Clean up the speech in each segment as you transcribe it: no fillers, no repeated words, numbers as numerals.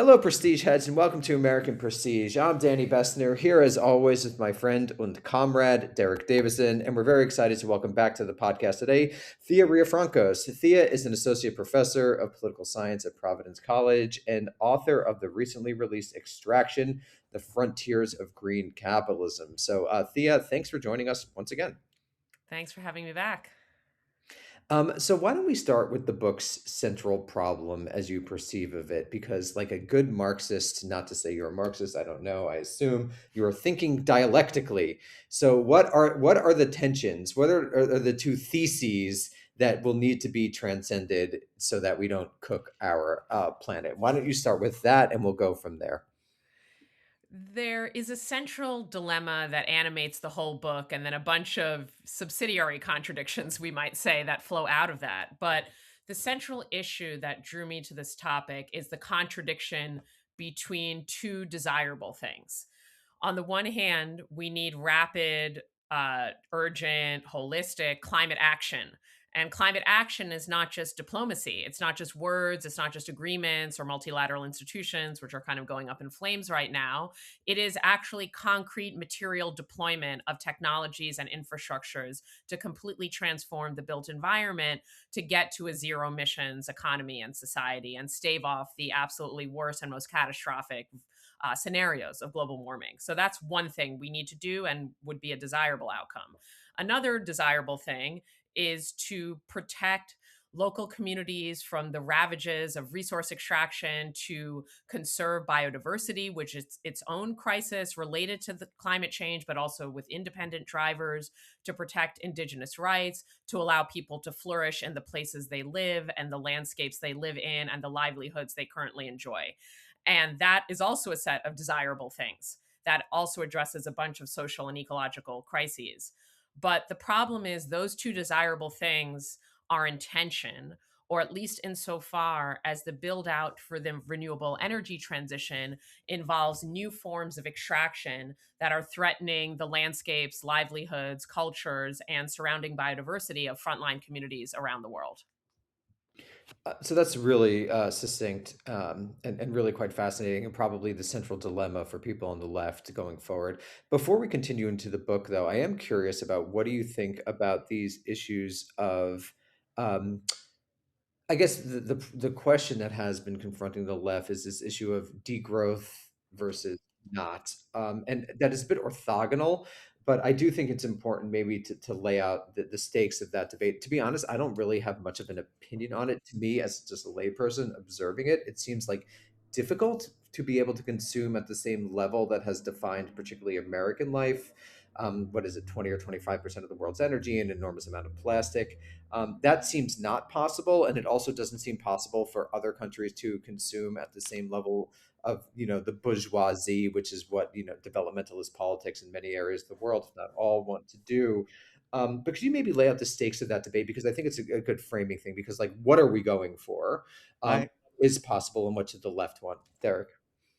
Hello, Prestige heads, and welcome to American Prestige. I'm Danny Bessner, here as always with my friend and comrade, Derek Davison, and we're very excited to welcome back to the podcast today, Thea Riofrancos. Thea is an associate professor of political science at Providence College and author of the recently released Extraction, The Frontiers of Green Capitalism. So, Thea, thanks for joining us once again. Thanks for having me back. So why don't we start with the book's central problem as you perceive of it? Because like a good Marxist, not to say you're a Marxist, I don't know, I assume you're thinking dialectically. So what are the tensions? What are the two theses that will need to be transcended so that we don't cook our planet? Why don't you start with that and we'll go from there? There is a central dilemma that animates the whole book, and then a bunch of subsidiary contradictions, we might say, that flow out of that. But the central issue that drew me to this topic is the contradiction between two desirable things. On the one hand, we need rapid, urgent, holistic climate action. And climate action is not just diplomacy. It's not just words. It's not just agreements or multilateral institutions, which are kind of going up in flames right now. It is actually concrete material deployment of technologies and infrastructures to completely transform the built environment to get to a zero emissions economy and society and stave off the absolutely worst and most catastrophic scenarios of global warming. So that's one thing we need to do and would be a desirable outcome. Another desirable thing is to protect local communities from the ravages of resource extraction, to conserve biodiversity, which is its own crisis related to the climate change, but also with independent drivers, to protect indigenous rights, to allow people to flourish in the places they live and the landscapes they live in and the livelihoods they currently enjoy. And that is also a set of desirable things that also addresses a bunch of social and ecological crises. But the problem is those two desirable things are in tension, or at least insofar as the build out for the renewable energy transition involves new forms of extraction that are threatening the landscapes, livelihoods, cultures, and surrounding biodiversity of frontline communities around the world. So that's really succinct and really quite fascinating, and probably the central dilemma for people on the left going forward. Before we continue into the book, though, I am curious about what do you think about these issues of, um, I guess the question that has been confronting the left is this issue of degrowth versus not, and that is a bit orthogonal. But I do think it's important maybe to lay out the stakes of that debate. To be honest, I don't really have much of an opinion on it. To me, as just a layperson observing it, it seems like difficult to be able to consume at the same level that has defined particularly American life. What is it, 20 or 25% of the world's energy, an enormous amount of plastic. That seems not possible, and it also doesn't seem possible for other countries to consume at the same level of the bourgeoisie, which is what developmentalist politics in many areas of the world, if not all, want to do. But could you maybe lay out the stakes of that debate, because I think it's a good framing thing, because like what are we going for? I Is possible, and what should the left want, Derek?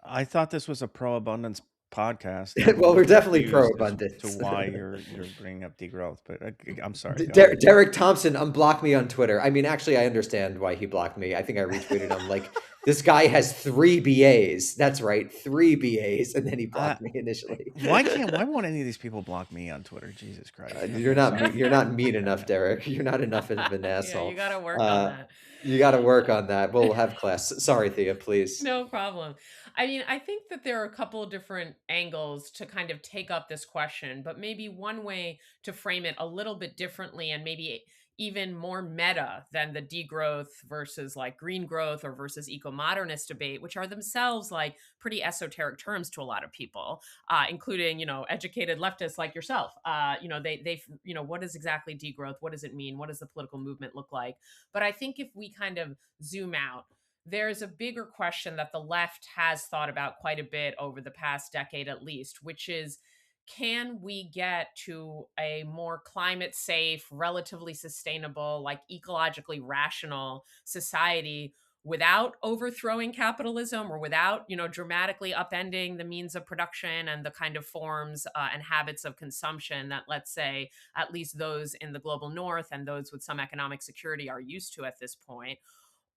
I thought this was a pro-abundance podcast, and I'm a Well, we're little definitely pro confused as to abundance. why you're bringing up degrowth. But I'm sorry. Go ahead. Derek Thompson unblocked me on Twitter. I mean, actually, I understand why he blocked me. I think I retweeted him like, this guy has three BAs. That's right, three BAs, and then he Uh, blocked me initially. why won't any of these people block me on Twitter? Jesus Christ. You're Okay, not sorry. you're not mean enough, Derek. You're not enough of an Yeah, you asshole. got to work on Uh, that. you got to work on that. We'll have class. Sorry, Thea, please. No problem. I mean, I think that there are a couple of different angles to kind of take up this question, but maybe one way to frame it a little bit differently and maybe even more meta than the degrowth versus like green growth or versus eco-modernist debate, which are themselves like pretty esoteric terms to a lot of people, including, educated leftists like yourself. What is exactly degrowth? What does it mean? What does the political movement look like? But I think if we kind of zoom out, there's a bigger question that the left has thought about quite a bit over the past decade at least, which is, can we get to a more climate safe, relatively sustainable, like ecologically rational society without overthrowing capitalism or without, dramatically upending the means of production and the kind of forms and habits of consumption that, let's say, at least those in the global north and those with some economic security are used to at this point?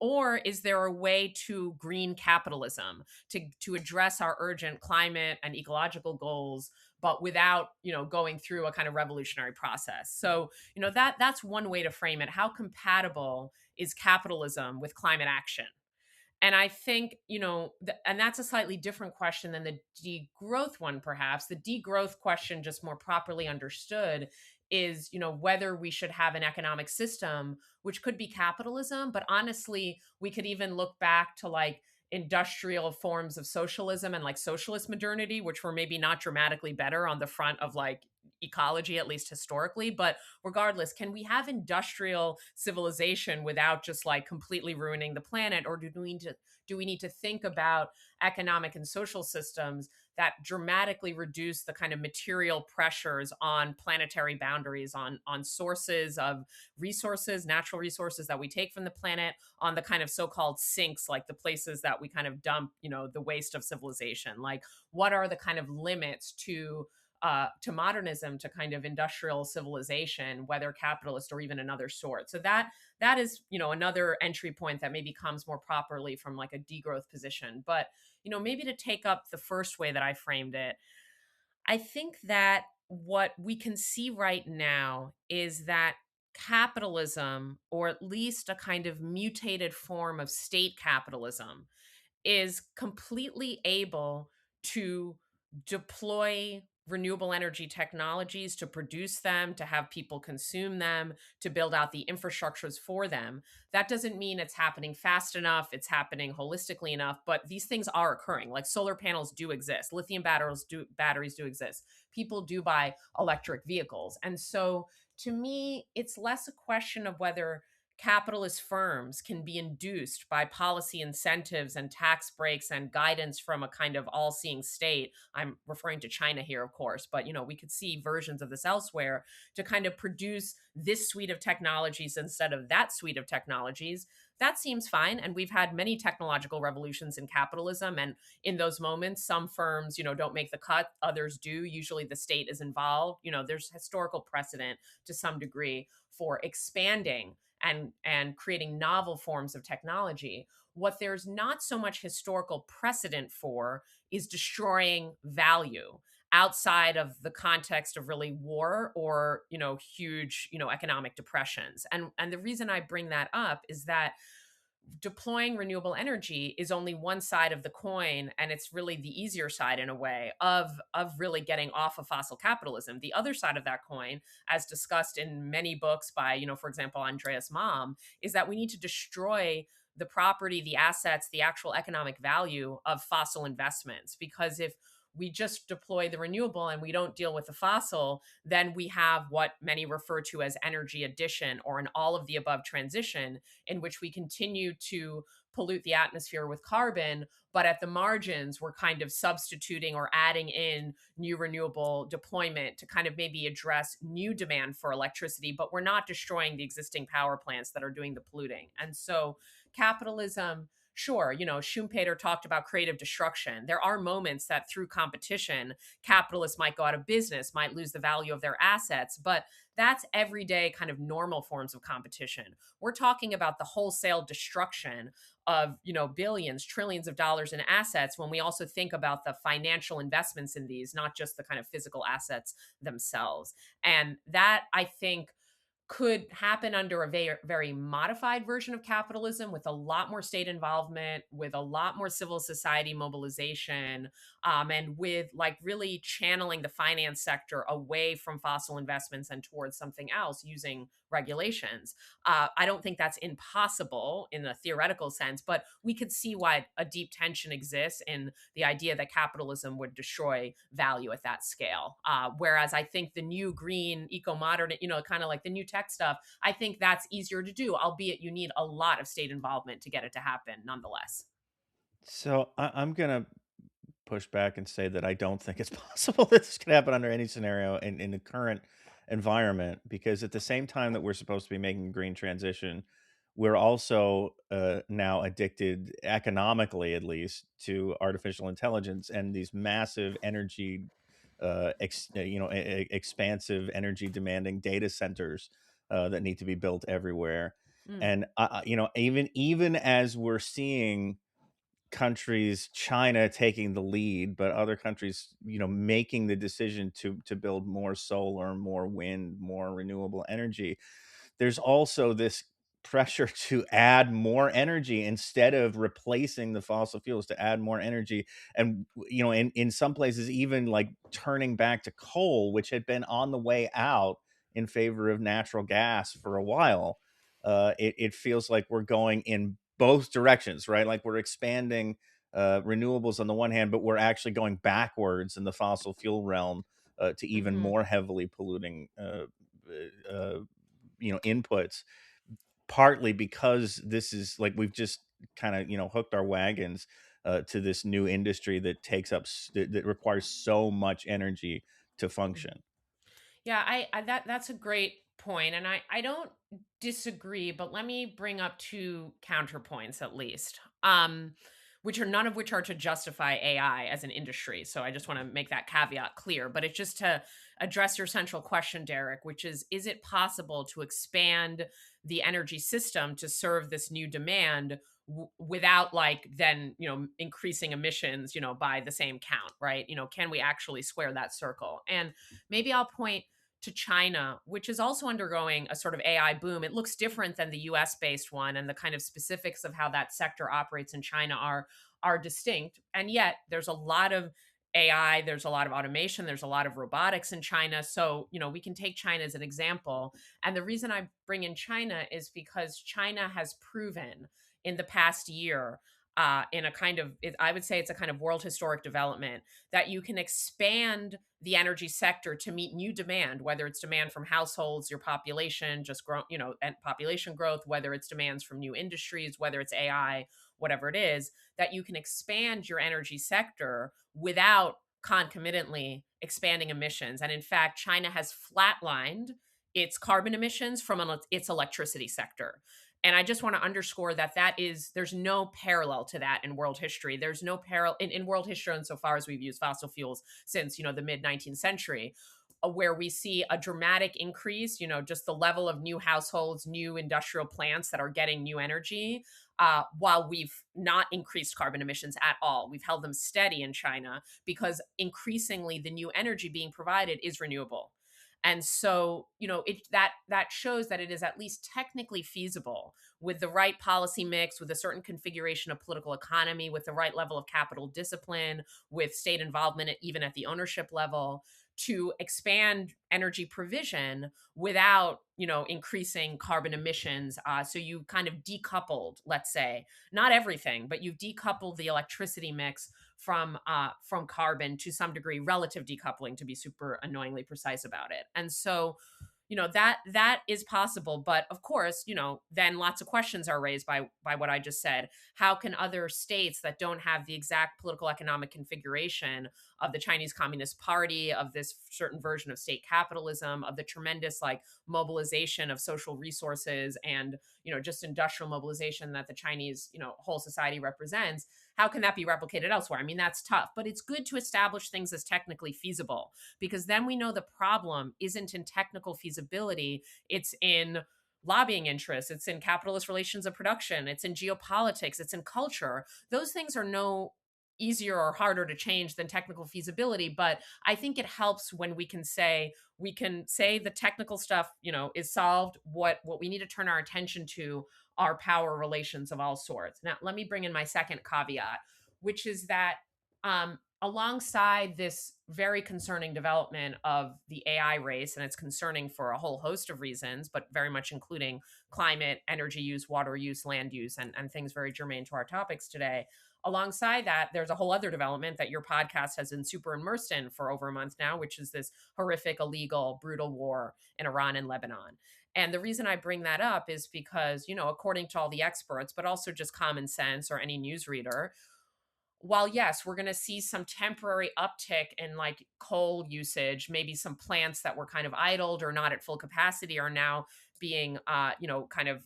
Or is there a way to green capitalism to address our urgent climate and ecological goals, but without, going through a kind of revolutionary process? So, that's one way to frame it. How compatible is capitalism with climate action? And I think, and that's a slightly different question than the degrowth one, perhaps. The degrowth question, just more properly understood, is, whether we should have an economic system, which could be capitalism. But honestly, we could even look back to like industrial forms of socialism and like socialist modernity, which were maybe not dramatically better on the front of like ecology, at least historically. But regardless, can we have industrial civilization without just like completely ruining the planet? Or do we need to think about economic and social systems that dramatically reduce the kind of material pressures on planetary boundaries, on sources of resources, natural resources that we take from the planet, on the kind of so-called sinks, like the places that we kind of dump, the waste of civilization? Like, what are the kind of limits to modernism, to kind of industrial civilization, whether capitalist or even another sort? So that is, another entry point that maybe comes more properly from like a degrowth position. But, maybe to take up the first way that I framed it, I think that what we can see right now is that capitalism, or at least a kind of mutated form of state capitalism, is completely able to deploy renewable energy technologies, to produce them, to have people consume them, to build out the infrastructures for them. That doesn't mean it's happening fast enough, it's happening holistically enough, but these things are occurring. Like solar panels do exist, lithium batteries do exist. People do buy electric vehicles. And so to me, it's less a question of whether capitalist firms can be induced by policy incentives and tax breaks and guidance from a kind of all-seeing state. I'm referring to China here, of course, but we could see versions of this elsewhere, to kind of produce this suite of technologies instead of that suite of technologies. That seems fine. And we've had many technological revolutions in capitalism. And in those moments, some firms, don't make the cut, others do. Usually the state is involved. There's historical precedent to some degree for expanding and creating novel forms of technology. What there's not so much historical precedent for is destroying value outside of the context of really war or huge economic depressions. And the reason I bring that up is that deploying renewable energy is only one side of the coin, and it's really the easier side in a way of really getting off of fossil capitalism. The other side of that coin, as discussed in many books by for example, Andreas Malm, is that we need to destroy the property, the assets, the actual economic value of fossil investments. Because if we just deploy the renewable and we don't deal with the fossil, then we have what many refer to as energy addition, or an all of the above transition, in which we continue to pollute the atmosphere with carbon, but at the margins, we're kind of substituting or adding in new renewable deployment to kind of maybe address new demand for electricity, but we're not destroying the existing power plants that are doing the polluting. And so capitalism, sure, Schumpeter talked about creative destruction. There are moments that through competition, capitalists might go out of business, might lose the value of their assets, but that's everyday kind of normal forms of competition. We're talking about the wholesale destruction of, billions, trillions of dollars in assets, when we also think about the financial investments in these, not just the kind of physical assets themselves. And that, I think, could happen under a very, very modified version of capitalism, with a lot more state involvement, with a lot more civil society mobilization, and with like really channeling the finance sector away from fossil investments and towards something else using regulations. I don't think that's impossible in a theoretical sense, but we could see why a deep tension exists in the idea that capitalism would destroy value at that scale. Whereas I think the new green, eco modern, kind of like the new tech stuff, I think that's easier to do, albeit you need a lot of state involvement to get it to happen nonetheless. So I'm gonna push back and say that I don't think it's possible that this could happen under any scenario in the current environment, because at the same time that we're supposed to be making a green transition, we're also now addicted, economically at least, to artificial intelligence and these massive energy, expansive energy demanding data centers that need to be built everywhere. Mm. And even as we're seeing countries, China taking the lead, but other countries, making the decision to build more solar, more wind, more renewable energy, there's also this pressure to add more energy instead of replacing the fossil fuels, to add more energy. And in some places, even like turning back to coal, which had been on the way out, in favor of natural gas for a while. It feels like we're going in both directions, right? Like we're expanding renewables on the one hand, but we're actually going backwards in the fossil fuel realm, to even Mhm. more heavily polluting inputs, partly because this is like we've just kind of hooked our wagons to this new industry that that requires so much energy to Mhm. function. Yeah, that's a great point, and I don't disagree, but let me bring up two counterpoints at least. Which are none of which are to justify AI as an industry. So I just want to make that caveat clear, but it's just to address your central question, Derek, which is it possible to expand the energy system to serve this new demand without like then, increasing emissions, by the same count, right? Can we actually square that circle? And maybe I'll point to China, which is also undergoing a sort of AI boom. It looks different than the US based one, and the kind of specifics of how that sector operates in China are distinct. And yet there's a lot of AI, there's a lot of automation, there's a lot of robotics in China. So, we can take China as an example. And the reason I bring in China is because China has proven in the past year, in a kind of, I would say it's a kind of world historic development, that you can expand the energy sector to meet new demand, whether it's demand from households, your population just grow, and population growth, whether it's demands from new industries, whether it's AI, whatever it is, that you can expand your energy sector without concomitantly expanding emissions. And in fact, China has flatlined its carbon emissions from its electricity sector. And I just want to underscore that there's no parallel to that in world history. There's no parallel in world history insofar as we've used fossil fuels since, the mid 19th century, where we see a dramatic increase, just the level of new households, new industrial plants that are getting new energy, while we've not increased carbon emissions at all. We've held them steady in China because increasingly the new energy being provided is renewable. And so, that shows that it is at least technically feasible with the right policy mix, with a certain configuration of political economy, with the right level of capital discipline, with state involvement even at the ownership level, to expand energy provision without, increasing carbon emissions. So you kind of decoupled, let's say, not everything, but you've decoupled the electricity mix from carbon to some degree, relative decoupling, to be super annoyingly precise about it. And so, that is possible, but of course, then lots of questions are raised by what I just said. How can other states that don't have the exact political economic configuration of the Chinese Communist Party, of this certain version of state capitalism, of the tremendous like mobilization of social resources and, just industrial mobilization that the Chinese, whole society represents, how can that be replicated elsewhere? I mean, that's tough, but it's good to establish things as technically feasible, because then we know the problem isn't in technical feasibility, it's in lobbying interests, it's in capitalist relations of production, it's in geopolitics, it's in culture. Those things are no easier or harder to change than technical feasibility, but I think it helps when we can say the technical stuff, is solved. What we need to turn our attention to are power relations of all sorts. Now, let me bring in my second caveat, which is that, alongside this very concerning development of the AI race, and it's concerning for a whole host of reasons, but very much including climate, energy use, water use, land use, and things very germane to our topics today. Alongside that, there's a whole other development that your podcast has been super immersed in for over a month now, which is this horrific, illegal, brutal war in Iran and Lebanon. And the reason I bring that up is because, according to all the experts, but also just common sense or any newsreader, while yes, we're going to see some temporary uptick in like coal usage, maybe some plants that were kind of idled or not at full capacity are now being, kind of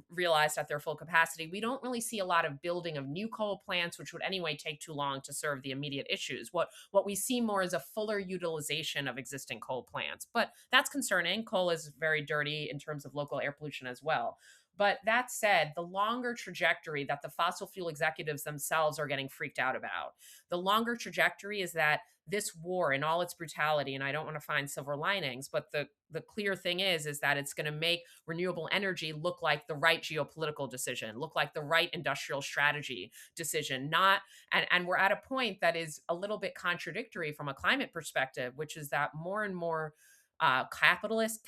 realized at their full capacity, we don't really see a lot of building of new coal plants, which would anyway take too long to serve the immediate issues. What we see more is a fuller utilization of existing coal plants, but that's concerning. Coal is very dirty in terms of local air pollution as well. But that said, the longer trajectory that the fossil fuel executives themselves are getting freaked out about, the longer trajectory is that this war in all its brutality, and I don't want to find silver linings, but the clear thing is that it's going to make renewable energy look like the right geopolitical decision, look like the right industrial strategy decision, not and we're at a point that is a little bit contradictory from a climate perspective, which is that more and more capitalist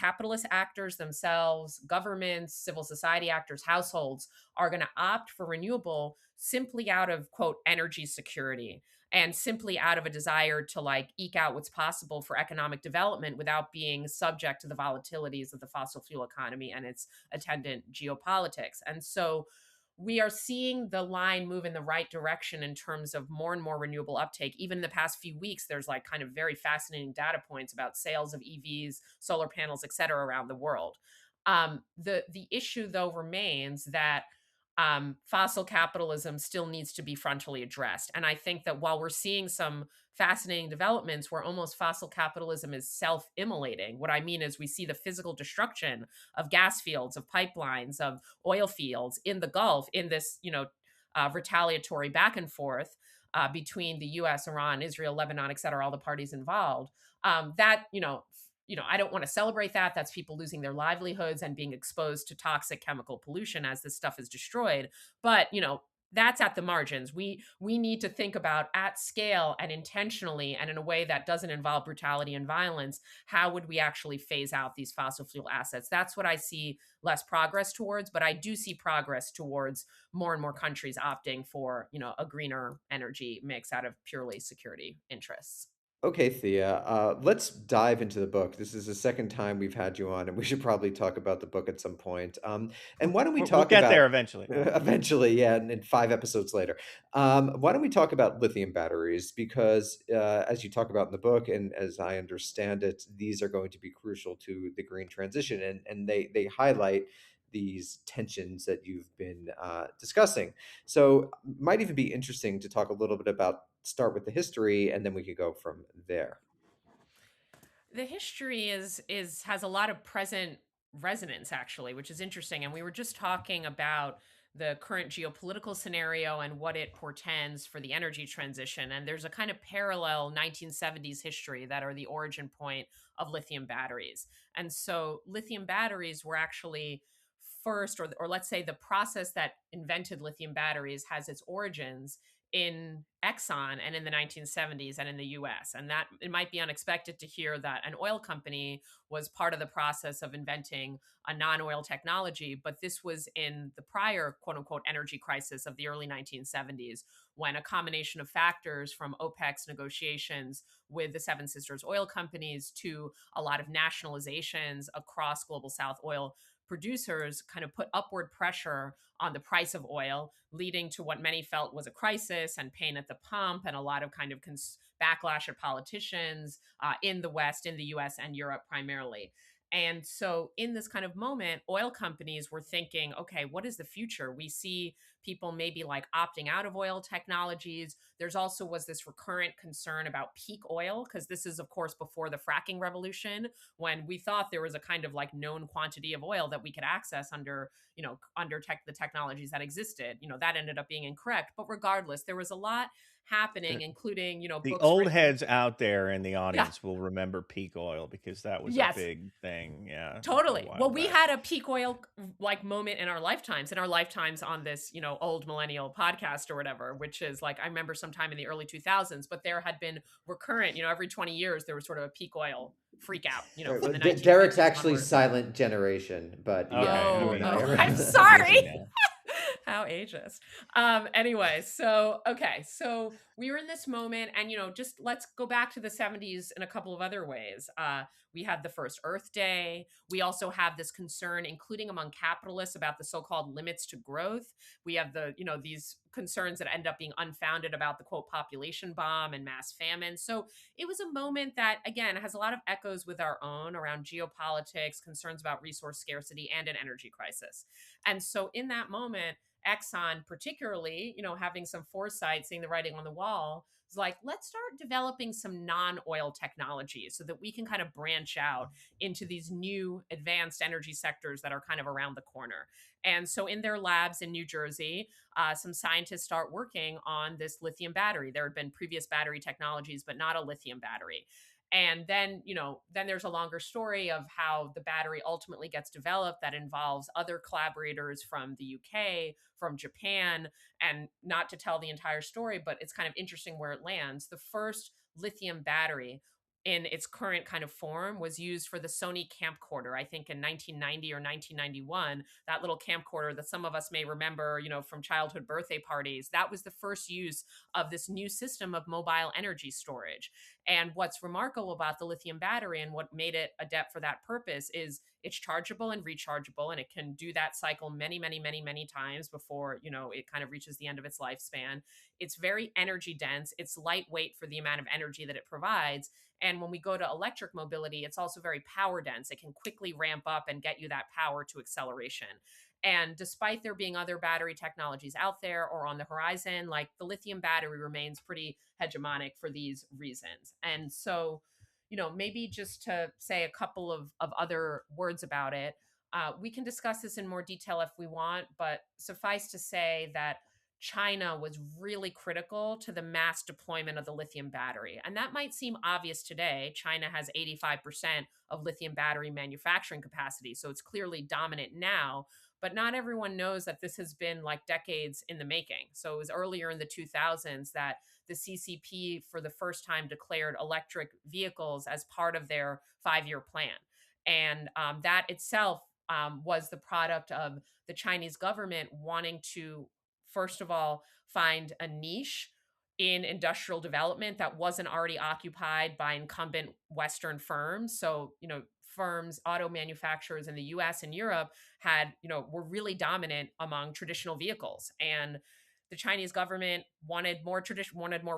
actors themselves, governments, civil society actors, households are going to opt for renewable simply out of quote energy security and simply out of a desire to like eke out what's possible for economic development without being subject to the volatilities of the fossil fuel economy and its attendant geopolitics. And so we are seeing the line move in the right direction in terms of more and more renewable uptake. Even in the past few weeks, there's like kind of very fascinating data points about sales of EVs, solar panels, et cetera, around the world. The issue, though, remains that fossil capitalism still needs to be frontally addressed. And I think that while we're seeing some fascinating developments where almost fossil capitalism is self-immolating, what I mean is we see the physical destruction of gas fields, of pipelines, of oil fields in the Gulf in this, retaliatory back and forth between the U.S., Iran, Israel, Lebanon, et cetera, all the parties involved. I don't want to celebrate that. That's people losing their livelihoods and being exposed to toxic chemical pollution as this stuff is destroyed. But, that's at the margins. We need to think about at scale and intentionally and in a way that doesn't involve brutality and violence, how would we actually phase out these fossil fuel assets? That's what I see less progress towards, but I do see progress towards more and more countries opting for, a greener energy mix out of purely security interests. Okay, Thea, let's dive into the book. This is the second time we've had you on, and we should probably talk about the book at some point. And why don't we We'll talk get about there eventually. eventually, yeah, and 5 episodes later. Why don't we talk about lithium batteries? Because as you talk about in the book, and as I understand it, these are going to be crucial to the green transition, and they highlight these tensions that you've been discussing. So, might even be interesting to talk a little bit about start with the history, and then we could go from there. The history is has a lot of present resonance actually, which is interesting. And we were just talking about the current geopolitical scenario and what it portends for the energy transition. And there's a kind of parallel 1970s history that are the origin point of lithium batteries. And so lithium batteries were actually first, or let's say the process that invented lithium batteries has its origins in Exxon and in the 1970s and in the US. And that it might be unexpected to hear that an oil company was part of the process of inventing a non oil technology. But this was in the prior quote unquote energy crisis of the early 1970s, when a combination of factors from OPEC's negotiations with the Seven Sisters oil companies to a lot of nationalizations across global South oil producers kind of put upward pressure on the price of oil, leading to what many felt was a crisis and pain at the pump and a lot of kind of backlash at politicians in the West, in the US and Europe primarily. And so, in this kind of moment, oil companies were thinking, okay, what is the future? We see people maybe like opting out of oil technologies. There's also was this recurrent concern about peak oil, because this is, of course, before the fracking revolution, when we thought there was a kind of like known quantity of oil that we could access under, the technologies that existed. That ended up being incorrect. But regardless, there was a lot happening, including, The books old written. heads out there in the Yeah. audience will remember peak oil because that was a Yes. big thing, yeah, a Totally. while Well, we back. had a peak oil like moment in our lifetimes on this, old millennial podcast or whatever, which is like, I remember sometime in the early 2000s, but there had been recurrent, every 20 years, there was sort of a peak oil freak out, Right, well, from the Derek's 1950s actually onward. silent generation, but yeah, Okay, you Oh, and okay, I oh, are. I'm I'm with you sorry. now. How ageist. Anyway, so okay, so we were in this moment, and just let's go back to the 70s in a couple of other ways. We had the first Earth Day. We also have this concern, including among capitalists, about the so-called limits to growth. We have these concerns that end up being unfounded about the quote population bomb and mass famine. So it was a moment that, again, has a lot of echoes with our own around geopolitics, concerns about resource scarcity, and an energy crisis. And so in that moment, Exxon, particularly, having some foresight, seeing the writing on the wall, is like, let's start developing some non oil technologies so that we can kind of branch out into these new advanced energy sectors that are kind of around the corner. And so, in their labs in New Jersey, some scientists start working on this lithium battery. There had been previous battery technologies, but not a lithium battery. And then, then there's a longer story of how the battery ultimately gets developed that involves other collaborators from the UK, from Japan, and not to tell the entire story, but it's kind of interesting where it lands. The first lithium battery in its current kind of form was used for the Sony camcorder, I think in 1990 or 1991. That little camcorder that some of us may remember, from childhood birthday parties. That was the first use of this new system of mobile energy storage. And what's remarkable about the lithium battery and what made it adept for that purpose is it's chargeable and rechargeable, and it can do that cycle many, many, many, many times before, it kind of reaches the end of its lifespan. It's very energy dense. It's lightweight for the amount of energy that it provides. And when we go to electric mobility, it's also very power dense. It can quickly ramp up and get you that power to acceleration. And despite there being other battery technologies out there or on the horizon, like the lithium battery remains pretty hegemonic for these reasons. And so, maybe just to say a couple of other words about it, we can discuss this in more detail if we want, but suffice to say that China was really critical to the mass deployment of the lithium battery. And that might seem obvious today. China has 85% of lithium battery manufacturing capacity, so it's clearly dominant now. But not everyone knows that this has been like decades in the making. So it was earlier in the 2000s that the CCP for the first time declared electric vehicles as part of their 5-year plan. And that itself was the product of the Chinese government wanting to, first of all, find a niche in industrial development that wasn't already occupied by incumbent Western firms. So, firms, auto manufacturers in the US and Europe were really dominant among traditional vehicles. And the Chinese government wanted more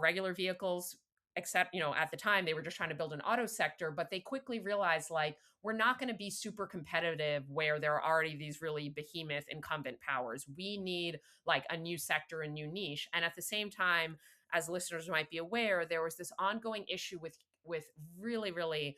regular vehicles, except, at the time they were just trying to build an auto sector, but they quickly realized like we're not going to be super competitive where there are already these really behemoth incumbent powers. We need like a new sector, a new niche. And at the same time, as listeners might be aware, there was this ongoing issue with really, really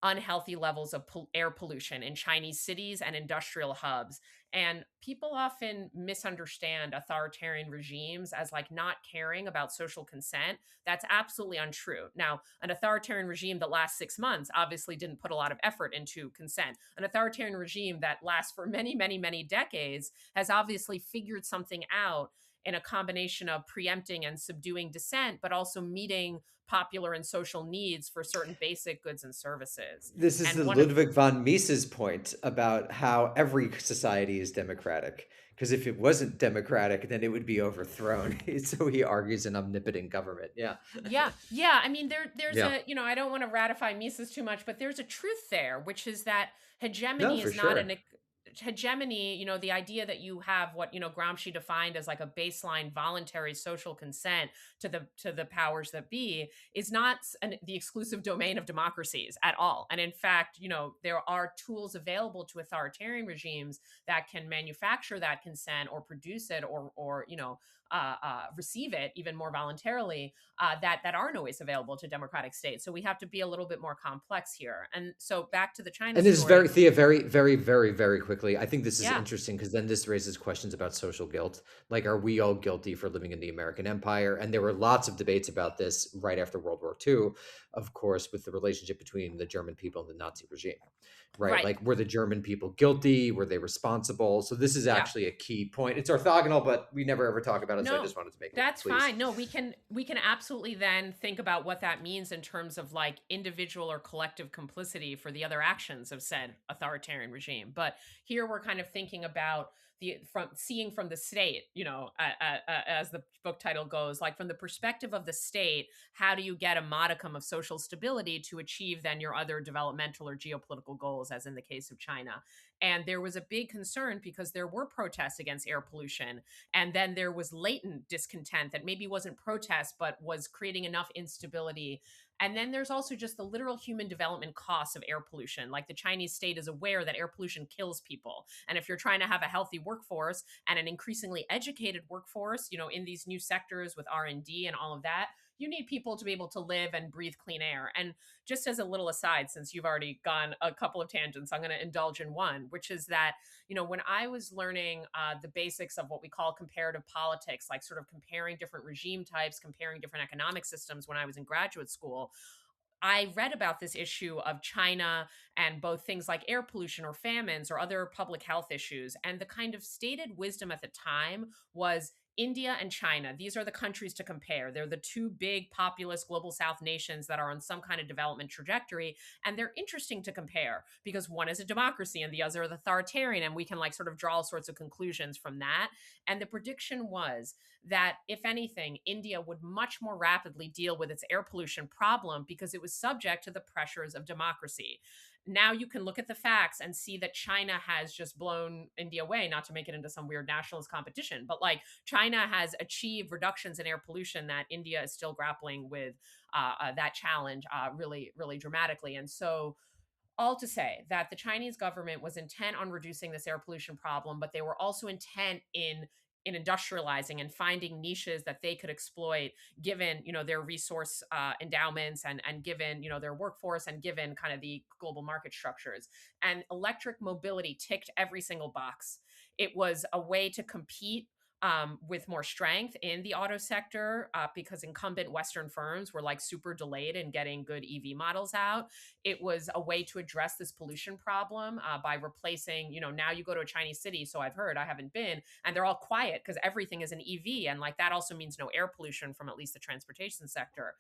unhealthy levels of air pollution in Chinese cities and industrial hubs. And people often misunderstand authoritarian regimes as like not caring about social consent. That's absolutely untrue. Now, an authoritarian regime that lasts 6 months obviously didn't put a lot of effort into consent. An authoritarian regime that lasts for many, many, many decades has obviously figured something out in a combination of preempting and subduing dissent, but also meeting popular and social needs for certain basic goods and services. This is And the one of Ludwig von Mises point about how every society is democratic. Because if it wasn't democratic, then it would be overthrown. So he argues an omnipotent government. Yeah. Yeah, yeah. I mean, there's Yeah. a, I don't want to ratify Mises too much, but there's a truth there, which is that No, hegemony for is not sure. an hegemony. The idea that you have what Gramsci defined as like a baseline voluntary social consent to the powers that be is not the exclusive domain of democracies at all. And in fact, there are tools available to authoritarian regimes that can manufacture that consent or produce it or receive it even more voluntarily, that aren't always available to democratic states. So we have to be a little bit more complex here. And so back to the China And this is very, story. Thea, very, very, very, very quickly. I think this is Yeah, interesting because then this raises questions about social guilt. Like, are we all guilty for living in the American empire? And there were lots of debates about this right after World War II, of course, with the relationship between the German people and the Nazi regime, right? right. Like, were the German people guilty? Were they responsible? So this is Yeah. actually a key point. It's orthogonal, but we never ever talk about it. So I No, just wanted to make it, that's please. fine. No, we can absolutely then think about what that means in terms of like individual or collective complicity for the other actions of said authoritarian regime. But here we're kind of thinking about the from seeing from the state, as the book title goes, like from the perspective of the state, how do you get a modicum of social stability to achieve then your other developmental or geopolitical goals, as in the case of China? And there was a big concern because there were protests against air pollution. And then there was latent discontent that maybe wasn't protest, but was creating enough instability. And then there's also just the literal human development costs of air pollution. Like the Chinese state is aware that air pollution kills people. And if you're trying to have a healthy workforce and an increasingly educated workforce, in these new sectors with R&D and all of that, you need people to be able to live and breathe clean air. And just as a little aside, since you've already gone a couple of tangents, I'm going to indulge in one, which is that, when I was learning the basics of what we call comparative politics, like sort of comparing different regime types, comparing different economic systems when I was in graduate school, I read about this issue of China and both things like air pollution or famines or other public health issues. And the kind of stated wisdom at the time was India and China. These are the countries to compare. They're the two big populous global south nations that are on some kind of development trajectory. And they're interesting to compare because one is a democracy and the other is authoritarian. And we can like sort of draw all sorts of conclusions from that. And the prediction was that, if anything, India would much more rapidly deal with its air pollution problem because it was subject to the pressures of democracy. Now you can look at the facts and see that China has just blown India away, not to make it into some weird nationalist competition, but like China has achieved reductions in air pollution that India is still grappling with that challenge really, really dramatically. And so all to say that the Chinese government was intent on reducing this air pollution problem, but they were also intent in industrializing and finding niches that they could exploit, given their resource endowments and given their workforce and given kind of the global market structures. And electric mobility ticked every single box. It was a way to compete with more strength in the auto sector because incumbent Western firms were like super delayed in getting good EV models out. It was a way to address this pollution problem by replacing, now you go to a Chinese city, so I've heard, I haven't been, and they're all quiet because everything is an EV. And like that also means no air pollution from at least the transportation sector.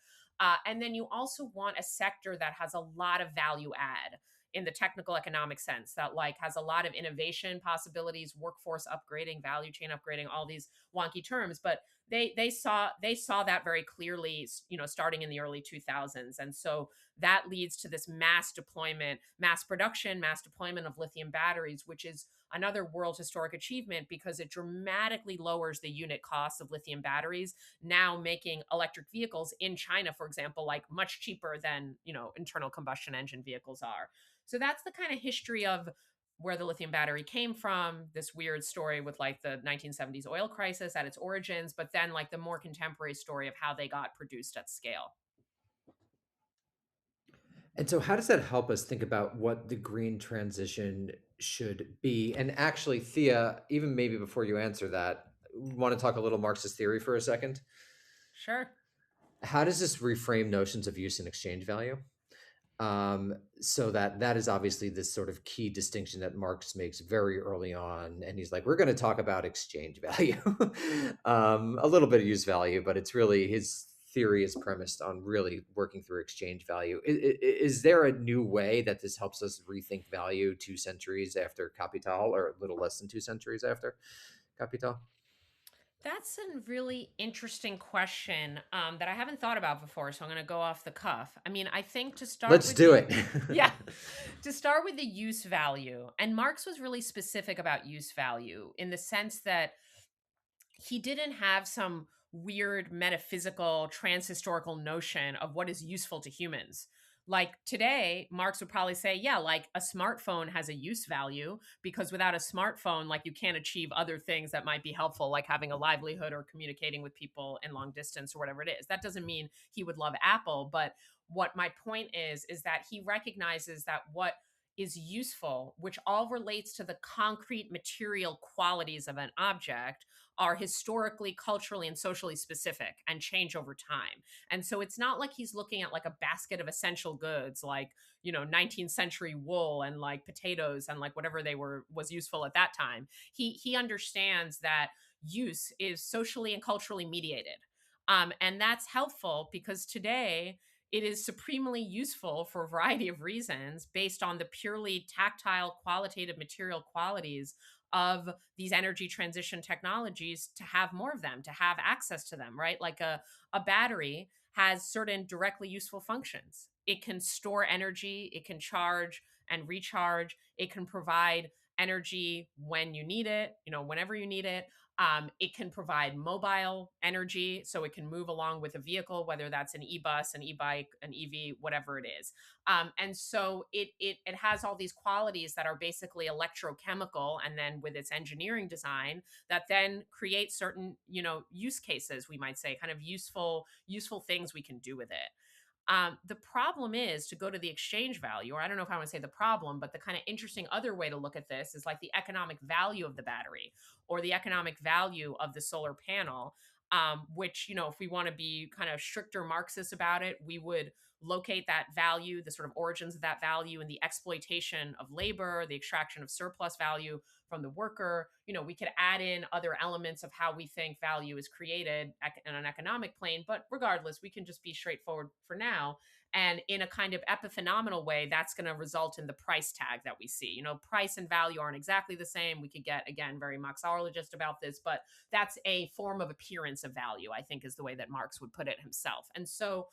And then you also want a sector that has a lot of value add in the technical economic sense, that like has a lot of innovation possibilities, workforce upgrading, value chain upgrading, all these wonky terms. But they saw that very clearly, starting in the early 2000s. And so that leads to this mass deployment, mass production, mass deployment of lithium batteries, which is another world historic achievement because it dramatically lowers the unit cost of lithium batteries, now making electric vehicles in China, for example, like much cheaper than internal combustion engine vehicles are. So that's the kind of history of where the lithium battery came from, this weird story with like the 1970s oil crisis at its origins, but then like the more contemporary story of how they got produced at scale. And so, how does that help us think about what the green transition should be? And actually, Thea, even maybe before you answer that, want to talk a little Marxist theory for a second? Sure. How does this reframe notions of use and exchange value? So that is obviously this sort of key distinction that Marx makes very early on, and he's like, we're going to talk about exchange value, a little bit of use value, but it's really his theory is premised on really working through exchange value. Is there a new way that this helps us rethink value 2 centuries after Capital, or a little less than 2 centuries after Capital? That's a really interesting question that I haven't thought about before. So I'm going to go off the cuff. I mean, I think to start Let's with do the, it. yeah, to start with the use value. And Marx was really specific about use value in the sense that he didn't have some weird metaphysical transhistorical notion of what is useful to humans. Like today, Marx would probably say, yeah, like a smartphone has a use value because without a smartphone, like you can't achieve other things that might be helpful, like having a livelihood or communicating with people in long distance or whatever it is. That doesn't mean he would love Apple, but what my point is that he recognizes that what is useful, which all relates to the concrete material qualities of an object, are historically, culturally, and socially specific and change over time. And so it's not like he's looking at like a basket of essential goods, like, 19th century wool and like potatoes and like whatever they were was useful at that time. He understands that use is socially and culturally mediated. And that's helpful because today, it is supremely useful for a variety of reasons based on the purely tactile, qualitative, material qualities of these energy transition technologies to have more of them, to have access to them, right? Like a battery has certain directly useful functions. It can store energy, it can charge and recharge, it can provide energy when you need it, whenever you need it. It can provide mobile energy, so it can move along with a vehicle, whether that's an e-bus, an e-bike, an EV, whatever it is. And so it has all these qualities that are basically electrochemical, and then with its engineering design, that then create certain use cases, we might say, kind of useful things we can do with it. The problem is, to go to the exchange value, or I don't know if I want to say the problem, but the kind of interesting other way to look at this is like the economic value of the battery or the economic value of the solar panel. Which, if we want to be kind of stricter Marxists about it, we would locate that value, the sort of origins of that value, in the exploitation of labor, the extraction of surplus value from the worker. We could add in other elements of how we think value is created in an economic plane, but regardless, we can just be straightforward for now. And in a kind of epiphenomenal way, that's going to result in the price tag that we see. Price and value aren't exactly the same. We could get, again, very Marxologist about this, but that's a form of appearance of value, I think, is the way that Marx would put it himself. And so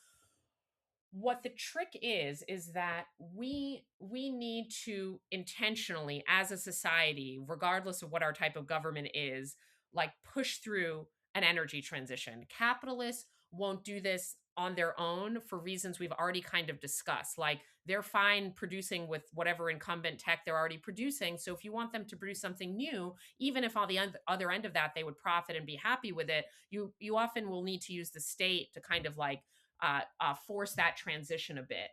what the trick is that we need to intentionally, as a society, regardless of what our type of government is, like, push through an energy transition. Capitalists won't do this on their own for reasons we've already kind of discussed. Like, they're fine producing with whatever incumbent tech they're already producing. So if you want them to produce something new, even if on the other end of that they would profit and be happy with it, you often will need to use the state to kind of like force that transition a bit.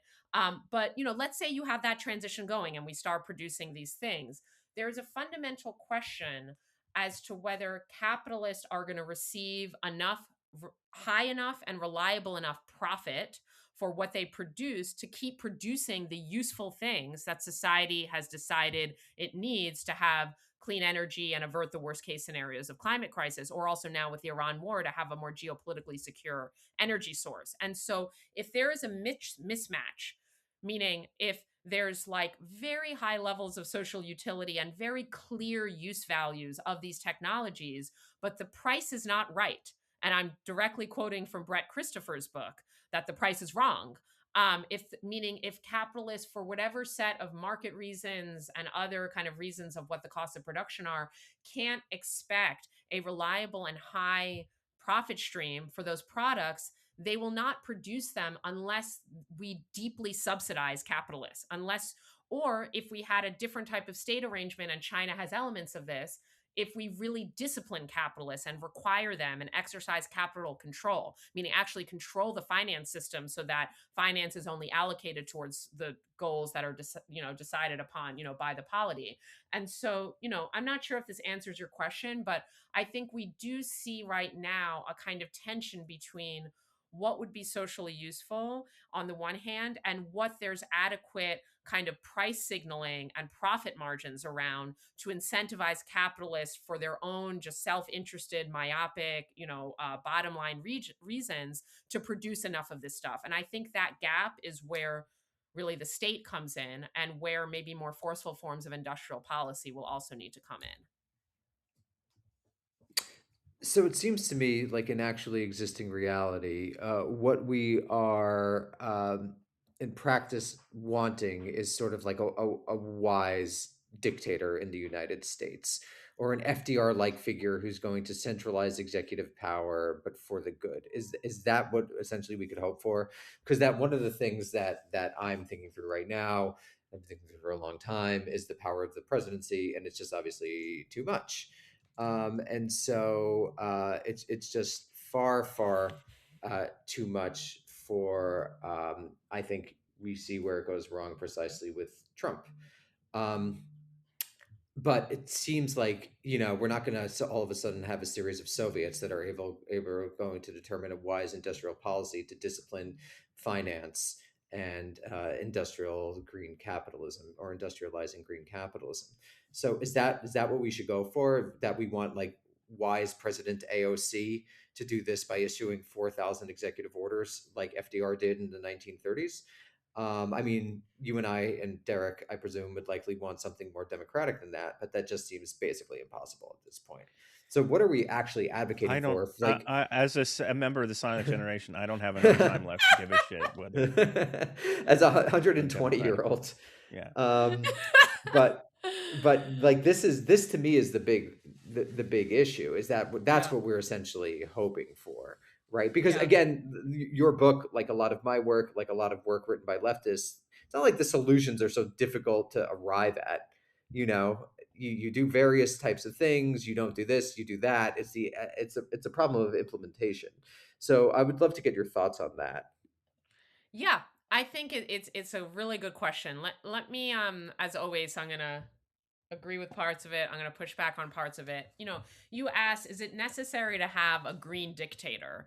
But let's say you have that transition going and we start producing these things. There's a fundamental question as to whether capitalists are going to receive enough, high enough, and reliable enough profit for what they produce to keep producing the useful things that society has decided it needs to have clean energy and avert the worst case scenarios of climate crisis, or also now with the Iran war to have a more geopolitically secure energy source. And so if there is a mismatch, meaning if there's like very high levels of social utility and very clear use values of these technologies, but the price is not right. And I'm directly quoting from Brett Christopher's book that the price is wrong. If capitalists, for whatever set of market reasons and other kind of reasons of what the costs of production are, can't expect a reliable and high profit stream for those products, they will not produce them unless we deeply subsidize capitalists. Or if we had a different type of state arrangement, and China has elements of this, if we really discipline capitalists and require them and exercise capital control, meaning actually control the finance system so that finance is only allocated towards the goals that are decided upon by the polity. And so I'm not sure if this answers your question, but I think we do see right now a kind of tension between what would be socially useful on the one hand and what there's adequate kind of price signaling and profit margins around to incentivize capitalists for their own just self-interested, myopic, bottom line reasons to produce enough of this stuff. And I think that gap is where really the state comes in, and where maybe more forceful forms of industrial policy will also need to come in. So it seems to me like an actually existing reality, what we are in practice wanting is sort of like a wise dictator in the United States, or an FDR-like figure who's going to centralize executive power, but for the good. Is that what essentially we could hope for? Because that one of the things that I'm thinking through right now, I've been thinking through for a long time, is the power of the presidency, and it's just obviously too much. And so it's just far too much for I think we see where it goes wrong precisely with Trump. Um, but it seems like we're not going to all of a sudden have a series of Soviets that are able going to determine a wise industrial policy to discipline finance and industrial green capitalism, or industrializing green capitalism. So is that what we should go for? That we want like wise President AOC to do this by issuing 4,000 executive orders like FDR did in the 1930s. I mean, you and I and Derek, I presume, would likely want something more democratic than that, but that just seems basically impossible at this point. So, what are we actually I advocating don't. for? Like, As a member of the silent generation, I don't have enough time left to give a shit whether as a a 120 year democratic one. old. Yeah. Um, but like this to me is the big issue is that that's Yeah. what we're essentially hoping for, right? Because Yeah. again, your book, like a lot of my work, like a lot of work written by leftists, it's not like the solutions are so difficult to arrive at. You know, you do various types of things. You don't do this, you do that. It's a problem of implementation. So I would love to get your thoughts on that. Yeah, I think it's a really good question. Let me as always, I'm gonna agree with parts of it. I'm going to push back on parts of it. You asked, is it necessary to have a green dictator,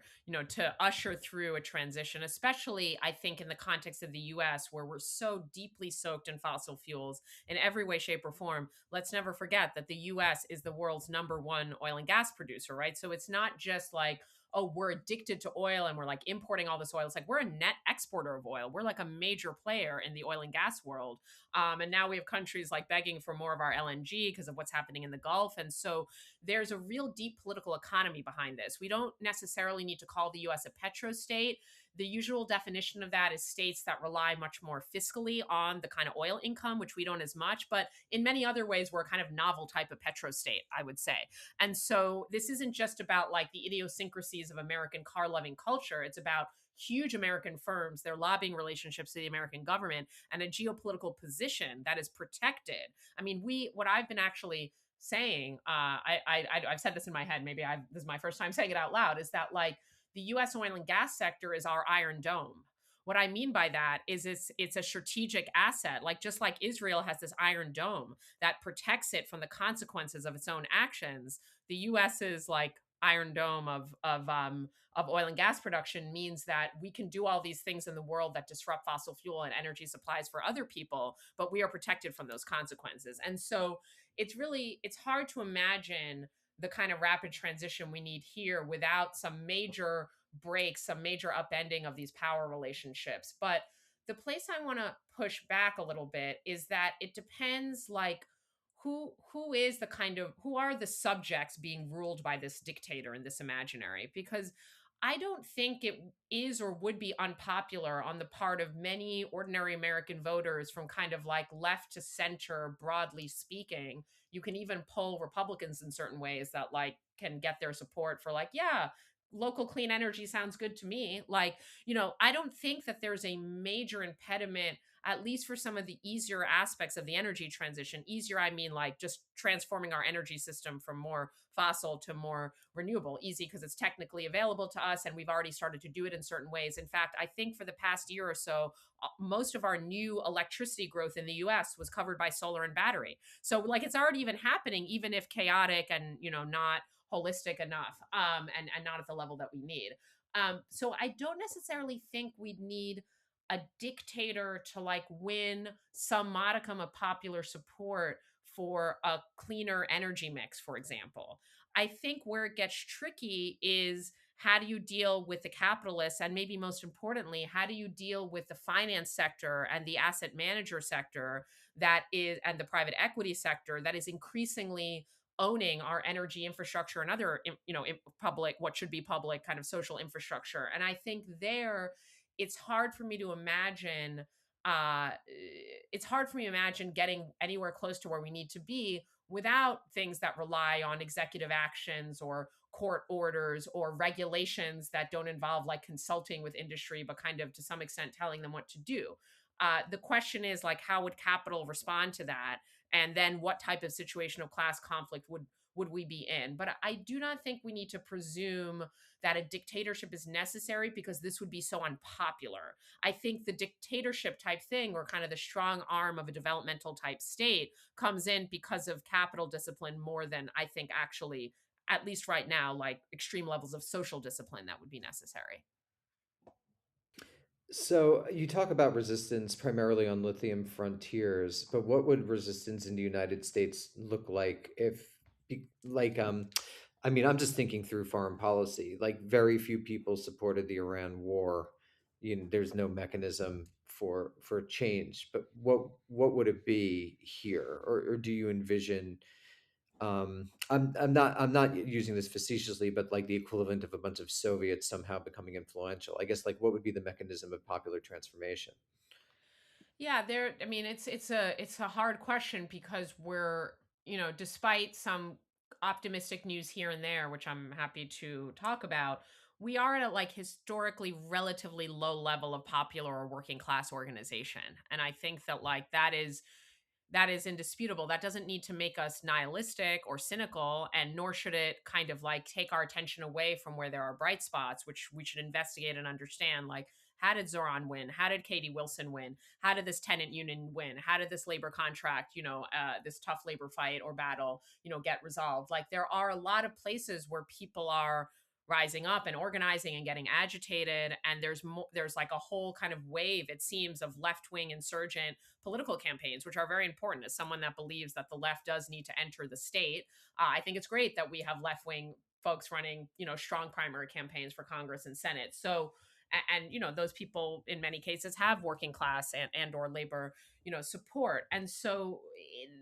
to usher through a transition, especially, I think, in the context of the US, where we're so deeply soaked in fossil fuels in every way, shape, or form. Let's never forget that the US is the world's number one oil and gas producer, right? So it's not just like, oh, we're addicted to oil and we're like importing all this oil. It's like we're a net exporter of oil. We're like a major player in the oil and gas world. And now we have countries like begging for more of our LNG because of what's happening in the Gulf. And so there's a real deep political economy behind this. We don't necessarily need to call the US a petrostate. The usual definition of that is states that rely much more fiscally on the kind of oil income, which we don't as much. But in many other ways, we're a kind of novel type of petrostate, I would say. And so this isn't just about like the idiosyncrasies of American car loving culture. It's about huge American firms, their lobbying relationships to the American government, and a geopolitical position that is protected. I mean, what I've been actually saying, I've said this in my head. Maybe this is my first time saying it out loud. Is that like the U.S. oil and gas sector is our Iron Dome? What I mean by that is it's a strategic asset. Like just like Israel has this Iron Dome that protects it from the consequences of its own actions, the U.S.'s like Iron Dome of oil and gas production means that we can do all these things in the world that disrupt fossil fuel and energy supplies for other people, but we are protected from those consequences. And so it's hard to imagine the kind of rapid transition we need here without some major breaks, some major upending of these power relationships. But the place I want to push back a little bit is that it depends like who are the subjects being ruled by this dictator in this imaginary, because I don't think it is or would be unpopular on the part of many ordinary American voters from kind of like left to center, broadly speaking. You can even poll Republicans in certain ways that like can get their support for like, yeah, local clean energy sounds good to me. Like, I don't think that there's a major impediment, at least for some of the easier aspects of the energy transition. Easier, I mean, like just transforming our energy system from more fossil to more renewable. Easy because it's technically available to us and we've already started to do it in certain ways. In fact, I think for the past year or so, most of our new electricity growth in the US was covered by solar and battery. So, like, it's already even happening, even if chaotic and, not holistic enough, and not at the level that we need. So I don't necessarily think we'd need a dictator to like win some modicum of popular support for a cleaner energy mix, for example. I think where it gets tricky is how do you deal with the capitalists? And maybe most importantly, how do you deal with the finance sector and the asset manager sector and the private equity sector that is increasingly owning our energy infrastructure and other, public, what should be public kind of social infrastructure. And I think there, it's hard for me to imagine uh it's hard for me to imagine getting anywhere close to where we need to be without things that rely on executive actions or court orders or regulations that don't involve like consulting with industry but kind of to some extent telling them what to do. The question is like how would capital respond to that, and then what type of situation of class conflict would we be in? But I do not think we need to presume that a dictatorship is necessary because this would be so unpopular. I think the dictatorship type thing, or kind of the strong arm of a developmental type state, comes in because of capital discipline more than I think actually, at least right now, like extreme levels of social discipline that would be necessary. So you talk about resistance primarily on lithium frontiers, but what would resistance in the United States look like if, like, I mean, I'm just thinking through foreign policy. Like, very few people supported the Iran war. There's no mechanism for change. But what would it be here, or do you envision? I'm not using this facetiously, but like the equivalent of a bunch of Soviets somehow becoming influential. I guess, like, what would be the mechanism of popular transformation? Yeah, there I mean it's a hard question because we're, despite some optimistic news here and there, which I'm happy to talk about, we are at a like historically relatively low level of popular or working class organization. And I think that like that is indisputable. That doesn't need to make us nihilistic or cynical, and nor should it kind of like take our attention away from where there are bright spots, which we should investigate and understand. Like, how did Zoran win? How did Katie Wilson win? How did this tenant union win? How did this labor contract, this tough labor fight or battle, get resolved? Like, there are a lot of places where people are rising up and organizing and getting agitated, and there's like a whole kind of wave, it seems, of left-wing insurgent political campaigns, which are very important. As someone that believes that the left does need to enter the state, I think it's great that we have left wing folks running, strong primary campaigns for Congress and Senate. So, and those people in many cases have working class and or labor, support. And so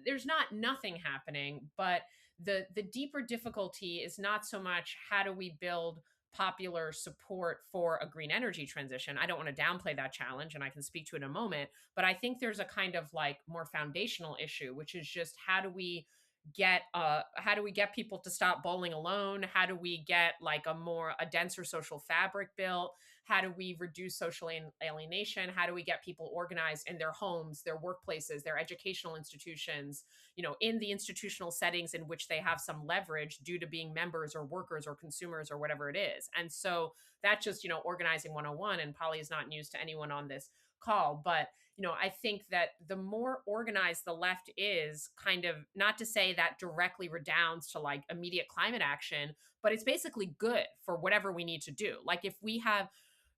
there's not nothing happening, but the deeper difficulty is not so much how do we build popular support for a green energy transition. I don't want to downplay that challenge, and I can speak to it in a moment, but I think there's a kind of like more foundational issue, which is just how do we get people to stop bowling alone? How do we get like a denser social fabric built? How do we reduce social alienation? How do we get people organized in their homes, their workplaces, their educational institutions, in the institutional settings in which they have some leverage due to being members or workers or consumers or whatever it is? And so that's just, organizing 101. And Polly is not news to anyone on this call, but I think that the more organized the left is, kind of, not to say that directly redounds to like immediate climate action, but it's basically good for whatever we need to do. Like, if we have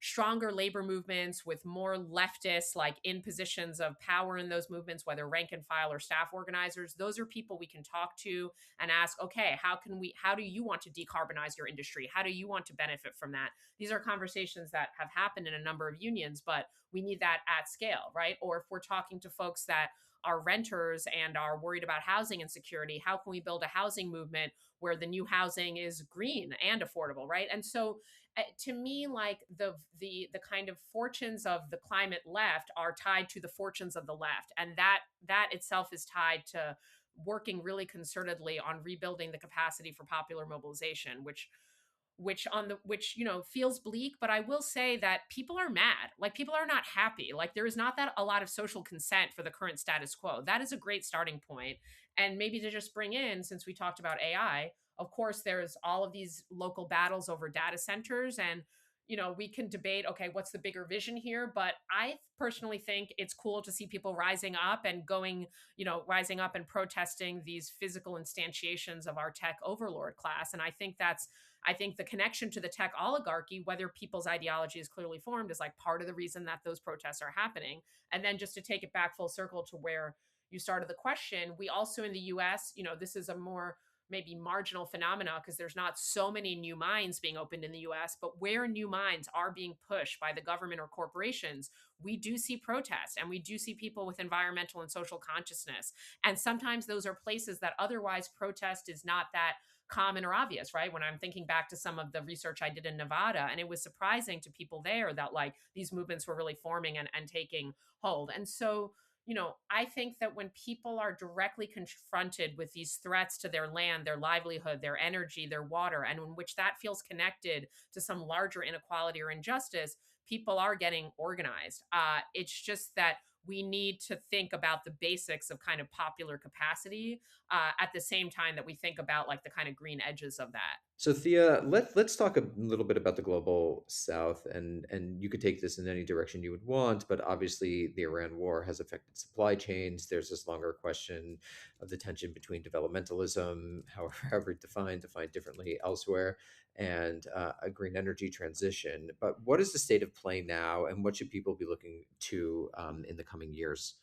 stronger labor movements with more leftists like in positions of power in those movements, whether rank and file or staff organizers, those are people we can talk to and ask, okay, how do you want to decarbonize your industry? How do you want to benefit from that? These are conversations that have happened in a number of unions, but we need that at scale, right? Or if we're talking to folks that are renters and are worried about housing insecurity, how can we build a housing movement where the new housing is green and affordable, right? And so, to me, like the kind of fortunes of the climate left are tied to the fortunes of the left, and that itself is tied to working really concertedly on rebuilding the capacity for popular mobilization, which feels bleak, but I will say that people are mad. Like, people are not happy. Like, there is not that a lot of social consent for the current status quo. That is a great starting point. And maybe to just bring in, since we talked about AI, of course there's all of these local battles over data centers, and we can debate, okay, what's the bigger vision here? But I personally think it's cool to see people rising up and protesting these physical instantiations of our tech overlord class. And I think the connection to the tech oligarchy, whether people's ideology is clearly formed, is like part of the reason that those protests are happening. And then, just to take it back full circle to where you started the question, we also in the US, this is a more maybe marginal phenomena because there's not so many new mines being opened in the US, but where new mines are being pushed by the government or corporations, we do see protests and we do see people with environmental and social consciousness. And sometimes those are places that otherwise protest is not that common or obvious, right? When I'm thinking back to some of the research I did in Nevada, and it was surprising to people there that like these movements were really forming and taking hold. And so, I think that when people are directly confronted with these threats to their land, their livelihood, their energy, their water, and in which that feels connected to some larger inequality or injustice, people are getting organized. It's just that we need to think about the basics of kind of popular capacity, at the same time that we think about like the kind of green edges of that. So Thea, let's talk a little bit about the global south, and you could take this in any direction you would want, but obviously the Iran war has affected supply chains. There's this longer question of the tension between developmentalism, however defined differently elsewhere, and a green energy transition. But what is the state of play now, and what should people be looking to in the coming years?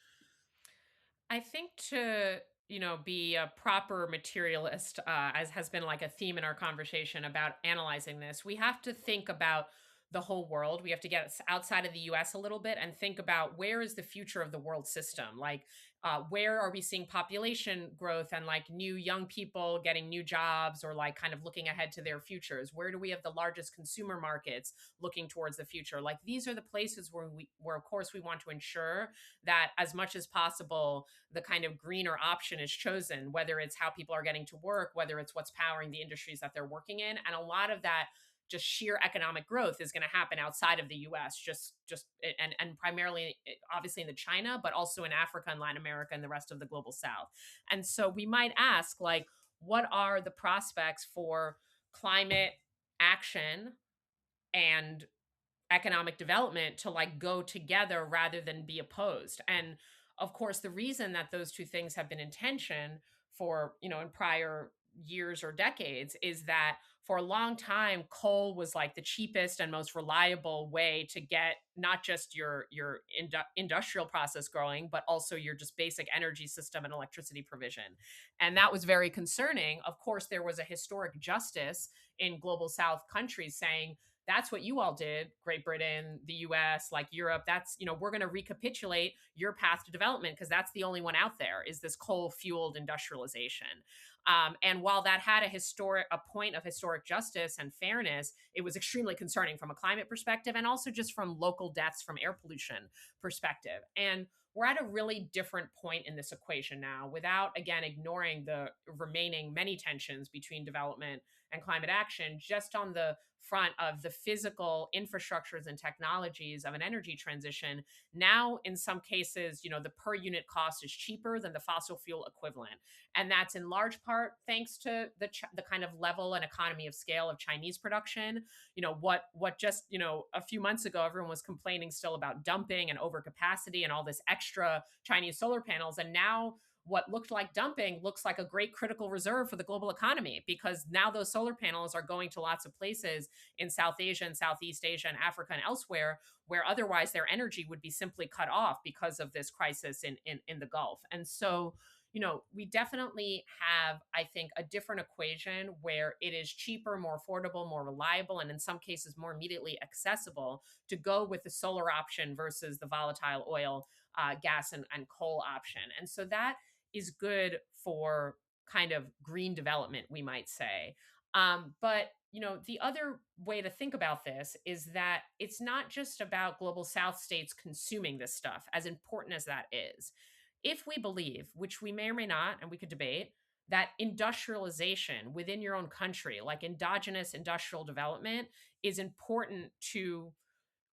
I think to be a proper materialist, as has been like a theme in our conversation about analyzing this. We have to think about the whole world. We have to get outside of the US a little bit and think about where is the future of the world system? Like, where are we seeing population growth and like new young people getting new jobs or like kind of looking ahead to their futures? Where do we have the largest consumer markets looking towards the future? Like, these are the places where of course we want to ensure that as much as possible the kind of greener option is chosen, whether it's how people are getting to work, whether it's what's powering the industries that they're working in. And a lot of that just sheer economic growth is going to happen outside of the US, just and primarily obviously in the China, but also in Africa and Latin America and the rest of the global south. And so we might ask, like, what are the prospects for climate action and economic development to like go together rather than be opposed? And of course, the reason that those two things have been in tension for, in prior years or decades is that for a long time coal was like the cheapest and most reliable way to get not just your industrial process growing, but also your just basic energy system and electricity provision. And that was very concerning. Of course, there was a historic justice in global south countries saying, that's what you all did, Great Britain, the US, like Europe. That's, we're going to recapitulate your path to development because that's the only one out there, is this coal fueled industrialization. And while that had a point of historic justice and fairness, it was extremely concerning from a climate perspective and also just from local deaths from air pollution perspective. And we're at a really different point in this equation now, without again ignoring the remaining many tensions between development and climate action, just on the front of the physical infrastructures and technologies of an energy transition. Now, in some cases, the per unit cost is cheaper than the fossil fuel equivalent. And that's in large part thanks to the kind of level and economy of scale of Chinese production. What just, a few months ago, everyone was complaining still about dumping and overcapacity and all this extra Chinese solar panels. And now what looked like dumping looks like a great critical reserve for the global economy, because now those solar panels are going to lots of places in South Asia and Southeast Asia and Africa and elsewhere, where otherwise their energy would be simply cut off because of this crisis in the Gulf. And so, we definitely have, I think, a different equation where it is cheaper, more affordable, more reliable, and in some cases more immediately accessible to go with the solar option versus the volatile oil, gas, and coal option. And so that is good for kind of green development, we might say. But the other way to think about this is that it's not just about global South states consuming this stuff, as important as that is. If we believe, which we may or may not, and we could debate, that industrialization within your own country, like endogenous industrial development, is important to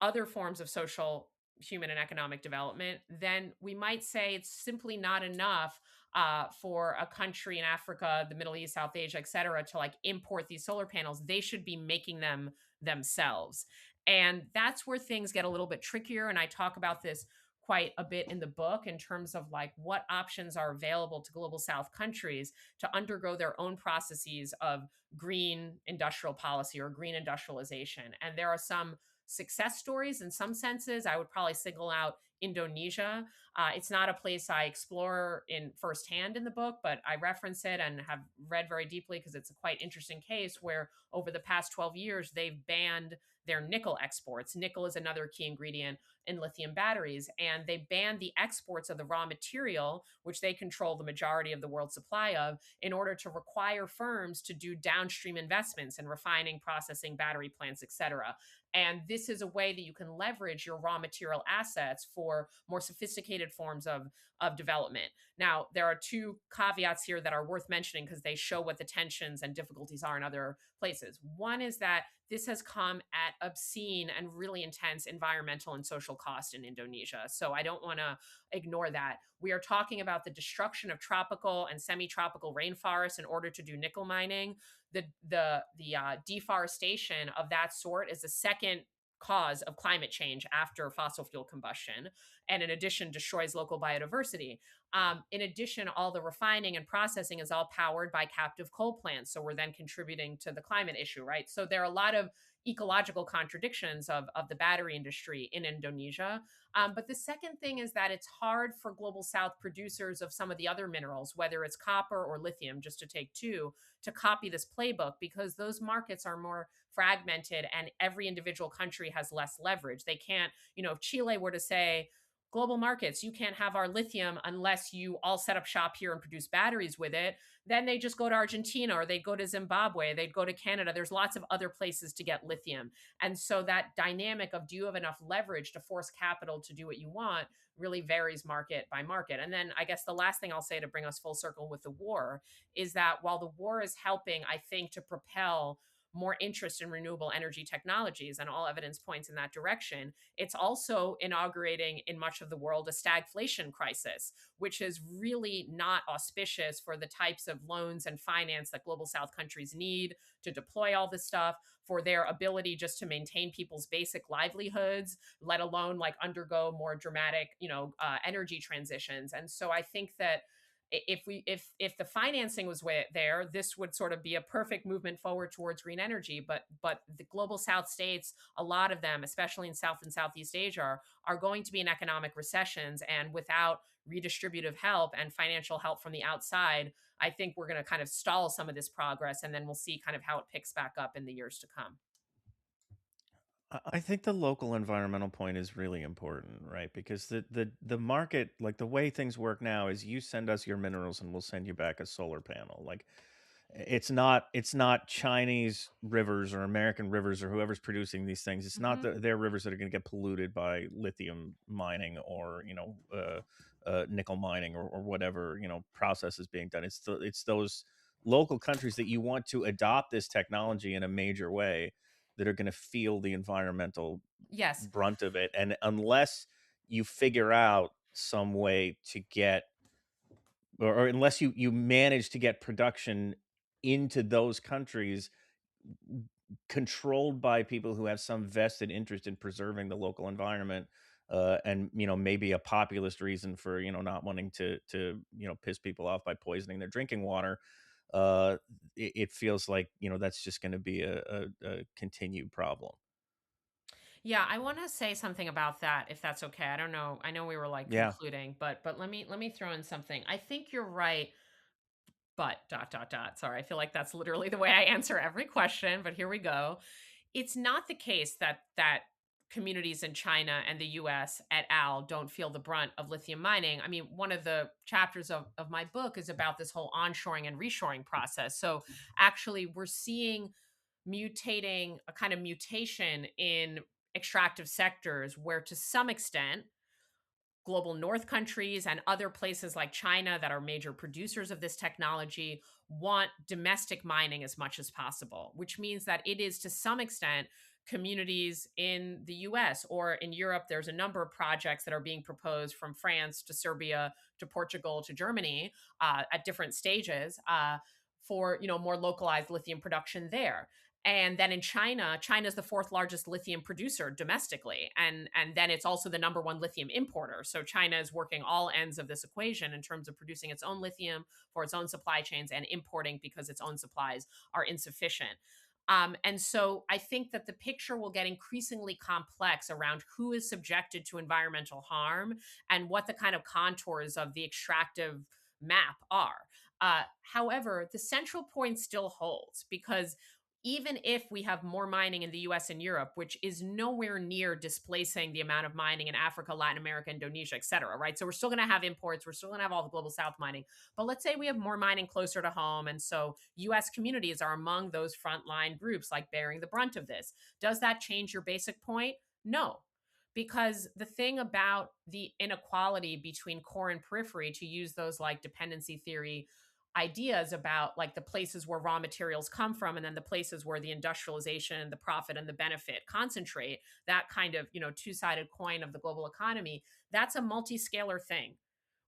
other forms of social, human, and economic development, then we might say it's simply not enough for a country in Africa, the Middle East, South Asia, et cetera, to like import these solar panels. They should be making them themselves. And that's where things get a little bit trickier. And I talk about this quite a bit in the book in terms of like what options are available to global South countries to undergo their own processes of green industrial policy or green industrialization. And there are some success stories in some senses. I would probably single out Indonesia. It's not a place I explore in firsthand in the book, but I reference it and have read very deeply because it's a quite interesting case where over the past 12 years, they've banned their nickel exports. Nickel is another key ingredient in lithium batteries, and they banned the exports of the raw material, which they control the majority of the world's supply of, in order to require firms to do downstream investments in refining, processing, battery plants, etc. And this is a way that you can leverage your raw material assets for more sophisticated forms of development. Now, there are two caveats here that are worth mentioning because they show what the tensions and difficulties are in other places. One is that this has come at obscene and really intense environmental and social cost in Indonesia. So I don't want to ignore that. We are talking about the destruction of tropical and semi-tropical rainforests in order to do nickel mining. The deforestation of that sort is the second cause of climate change after fossil fuel combustion. and in addition destroys local biodiversity. In addition, all the refining and processing is all powered by captive coal plants. So we're then contributing to the climate issue, right? So there are a lot of ecological contradictions of the battery industry in Indonesia. But the second thing is that it's hard for global south producers of some of the other minerals, whether it's copper or lithium, just to take two, to copy this playbook because those markets are more fragmented and every individual country has less leverage. They can't, if Chile were to say, global markets, you can't have our lithium unless you all set up shop here and produce batteries with it, then they just go to Argentina or they'd go to Zimbabwe, they'd go to Canada. There's lots of other places to get lithium. And so that dynamic of do you have enough leverage to force capital to do what you want really varies market by market. And then I guess the last thing I'll say to bring us full circle with the war is that while the war is helping, I think, to propel more interest in renewable energy technologies, and all evidence points in that direction, it's also inaugurating in much of the world a stagflation crisis, which is really not auspicious for the types of loans and finance that global south countries need to deploy all this stuff, for their ability just to maintain people's basic livelihoods, let alone like undergo more dramatic, energy transitions. And so I think that if the financing was there, this would sort of be a perfect movement forward towards green energy. But the global south states, a lot of them, especially in South and Southeast Asia, are going to be in economic recessions, and without redistributive help and financial help from the outside, I think we're going to kind of stall some of this progress, and then we'll see kind of how it picks back up in the years to come. I think the local environmental point is really important, right? Because the market, like the way things work now, is you send us your minerals and we'll send you back a solar panel. Like it's not Chinese rivers or American rivers or whoever's producing these things. It's not Hmm. their rivers that are going to get polluted by lithium mining or nickel mining or whatever process is being done. It's those local countries that you want to adopt this technology in a major way that are going to feel the environmental Yes. brunt of it. And unless you figure out some way to get or unless you manage to get production into those countries controlled by people who have some vested interest in preserving the local environment, and maybe a populist reason for not wanting to piss people off by poisoning their drinking water. It feels like that's just going to be a continued problem. Yeah, I want to say something about that if that's okay. I don't know. I know we were like Yeah. concluding, but let me throw in something. I think you're right, but dot dot dot. Sorry, I feel like that's literally the way I answer every question, but here we go. It's not the case that communities in China and the US et al. Don't feel the brunt of lithium mining. I mean, one of the chapters of my book is about this whole onshoring and reshoring process. So actually we're seeing mutating a kind of mutation in extractive sectors where to some extent global north countries and other places like China that are major producers of this technology want domestic mining as much as possible, which means that it is to some extent communities in the US or in Europe. There's a number of projects that are being proposed from France to Serbia to Portugal to Germany at different stages for more localized lithium production there. And then in China, China's the fourth largest lithium producer domestically, and then it's also the number one lithium importer. So China is working all ends of this equation in terms of producing its own lithium for its own supply chains and importing because its own supplies are insufficient. And so I think that the picture will get increasingly complex around who is subjected to environmental harm and what the kind of contours of the extractive map are. However, the central point still holds because even if we have more mining in the US and Europe, which is nowhere near displacing the amount of mining in Africa, Latin America, Indonesia, et cetera, right? So we're still going to have imports. We're still going to have all the global south mining. But let's say we have more mining closer to home. And so US communities are among those frontline groups like bearing the brunt of this. Does that change your basic point? No. Because the thing about the inequality between core and periphery, to use those like dependency theory ideas about like the places where raw materials come from and then the places where the industrialization, the profit and the benefit concentrate, that kind of two-sided coin of the global economy, that's a multi-scalar thing.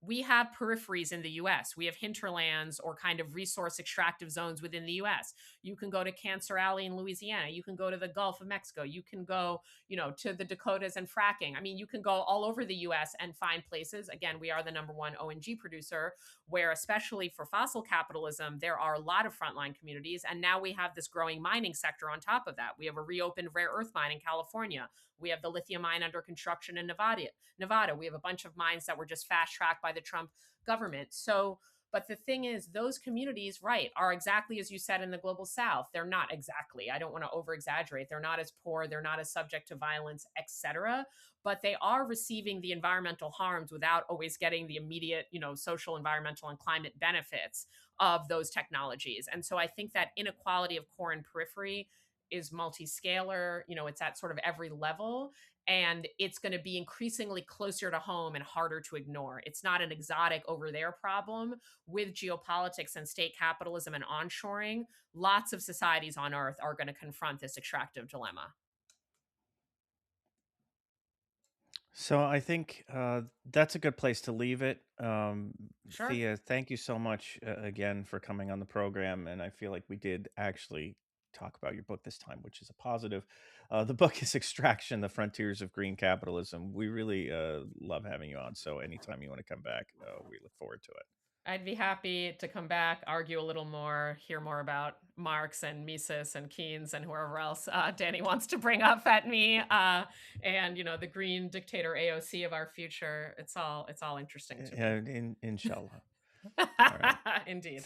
we have peripheries in the US. We have hinterlands or kind of resource extractive zones within the US. You can go to Cancer Alley in Louisiana. You can go to the Gulf of Mexico. You can go, to the Dakotas and fracking. I mean, you can go all over the US and find places. Again, we are the number one ONG producer where, especially for fossil capitalism, there are a lot of frontline communities. And now we have this growing mining sector on top of that. We have a reopened rare earth mine in California. We have the lithium mine under construction in Nevada. We have a bunch of mines that were just fast tracked by the Trump government. So, but the thing is, those communities, right, are exactly as you said in the global south. They're not exactly, I don't want to over exaggerate. They're not as poor, they're not as subject to violence, etc. But they are receiving the environmental harms without always getting the immediate, social, environmental, and climate benefits of those technologies. And so I think that inequality of core and periphery is multi-scalar, it's at sort of every level, and it's going to be increasingly closer to home and harder to ignore. It's not an exotic over there problem. With geopolitics and state capitalism and onshoring, lots of societies on earth are going to confront this extractive dilemma. So I think that's a good place to leave it. Sure. Thea, thank you so much again for coming on the program. And I feel like we did actually talk about your book this time, which is a positive. The book is Extraction: The Frontiers of Green Capitalism. We really love having you on. So anytime you want to come back, we look forward to it. I'd be happy to come back, argue a little more, hear more about Marx and Mises and Keynes and whoever else Danny wants to bring up at me, and the green dictator AOC of our future. It's all interesting to me. Inshallah. All right. Indeed.